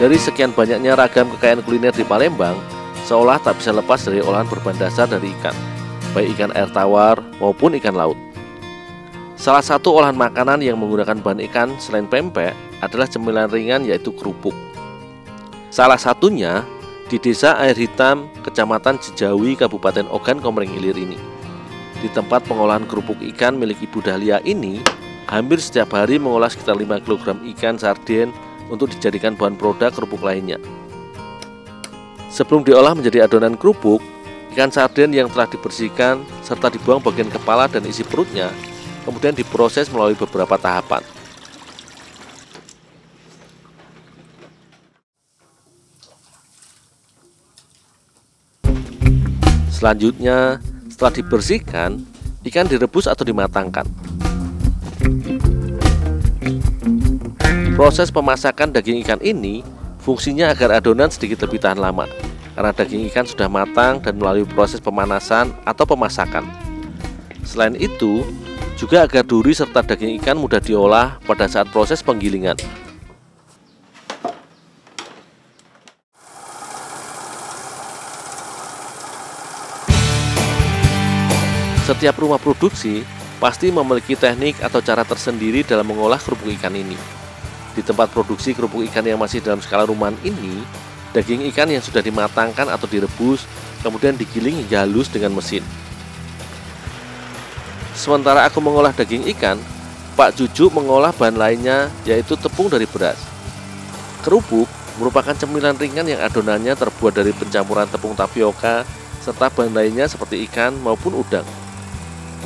Dari sekian banyaknya ragam kekayaan kuliner di Palembang, seolah tak bisa lepas dari olahan berbahan dasar dari ikan, baik ikan air tawar maupun ikan laut. Salah satu olahan makanan yang menggunakan bahan ikan selain pempek adalah cemilan ringan, yaitu kerupuk. Salah satunya di Desa Air Hitam, Kecamatan Cijawi, Kabupaten Ogan Komering Ilir ini. Di tempat pengolahan kerupuk ikan milik Ibu Dahlia ini, hampir setiap hari mengolah sekitar 5 kg ikan sarden untuk dijadikan bahan produk kerupuk lainnya. Sebelum diolah menjadi adonan kerupuk, ikan sarden yang telah dibersihkan serta dibuang bagian kepala dan isi perutnya, kemudian diproses melalui beberapa tahapan. Selanjutnya, setelah dibersihkan, ikan direbus atau dimatangkan. Proses pemasakan daging ikan ini fungsinya agar adonan sedikit lebih tahan lama, karena daging ikan sudah matang dan melalui proses pemanasan atau pemasakan. Selain itu, juga agar duri serta daging ikan mudah diolah pada saat proses penggilingan. Setiap rumah produksi pasti memiliki teknik atau cara tersendiri dalam mengolah kerupuk ikan ini. Di tempat produksi kerupuk ikan yang masih dalam skala rumahan ini, daging ikan yang sudah dimatangkan atau direbus kemudian digiling hingga halus dengan mesin. Sementara aku mengolah daging ikan, Pak Jujuk mengolah bahan lainnya, yaitu tepung dari beras. Kerupuk merupakan cemilan ringan yang adonannya terbuat dari pencampuran tepung tapioka serta bahan lainnya seperti ikan maupun udang.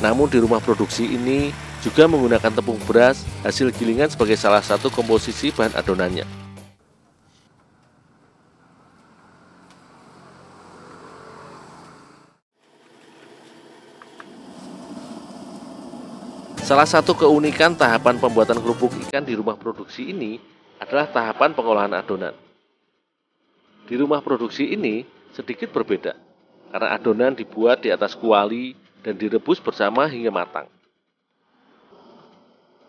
Namun di rumah produksi ini juga menggunakan tepung beras hasil gilingan sebagai salah satu komposisi bahan adonannya. Salah satu keunikan tahapan pembuatan kerupuk ikan di rumah produksi ini adalah tahapan pengolahan adonan. Di rumah produksi ini sedikit berbeda, karena adonan dibuat di atas kuali dan direbus bersama hingga matang.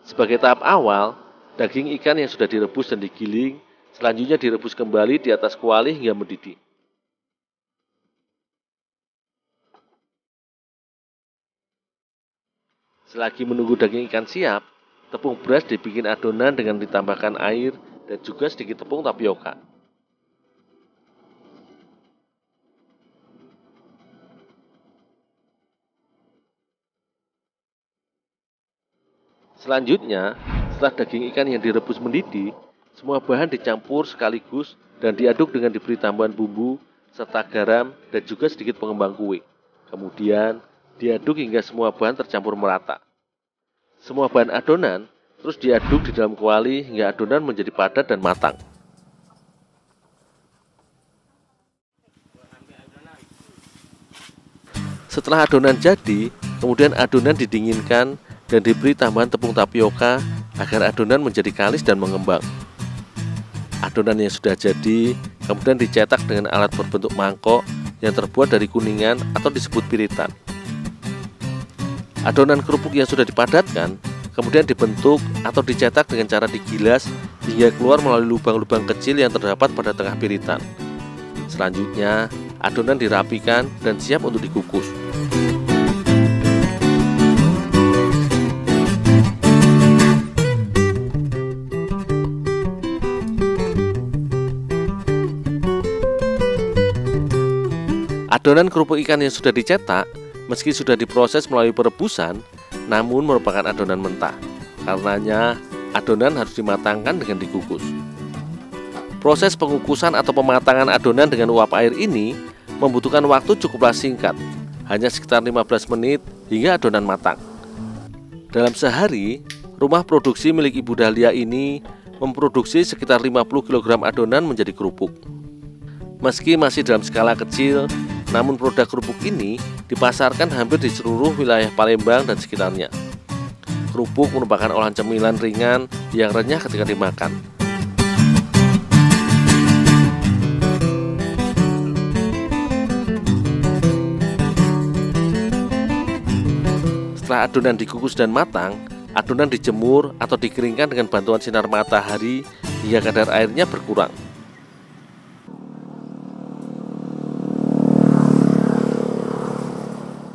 Sebagai tahap awal, daging ikan yang sudah direbus dan digiling selanjutnya direbus kembali di atas kuali hingga mendidih. Selagi menunggu daging ikan siap, tepung beras dibikin adonan dengan ditambahkan air dan juga sedikit tepung tapioka. Selanjutnya, setelah daging ikan yang direbus mendidih, semua bahan dicampur sekaligus dan diaduk dengan diberi tambahan bumbu serta garam dan juga sedikit pengembang kue. Kemudian, diaduk hingga semua bahan tercampur merata. Semua bahan adonan terus diaduk di dalam kuali hingga adonan menjadi padat dan matang. Setelah adonan jadi, kemudian adonan didinginkan dan diberi tambahan tepung tapioka agar adonan menjadi kalis dan mengembang. Adonan yang sudah jadi kemudian dicetak dengan alat berbentuk mangkok yang terbuat dari kuningan atau disebut piritan. Adonan kerupuk yang sudah dipadatkan kemudian dibentuk atau dicetak dengan cara digilas hingga keluar melalui lubang-lubang kecil yang terdapat pada tengah piritan. Selanjutnya, adonan dirapikan dan siap untuk dikukus. Adonan kerupuk ikan yang sudah dicetak, meski sudah diproses melalui perebusan, namun merupakan adonan mentah. Karenanya, adonan harus dimatangkan dengan dikukus. Proses pengukusan atau pematangan adonan dengan uap air ini membutuhkan waktu cukuplah singkat, hanya sekitar 15 menit hingga adonan matang. Dalam sehari, rumah produksi milik Ibu Dahlia ini memproduksi sekitar 50 kg adonan menjadi kerupuk. Meski masih dalam skala kecil, namun produk kerupuk ini dipasarkan hampir di seluruh wilayah Palembang dan sekitarnya. Kerupuk merupakan olahan cemilan ringan yang renyah ketika dimakan. Setelah adonan dikukus dan matang, adonan dijemur atau dikeringkan dengan bantuan sinar matahari hingga kadar airnya berkurang.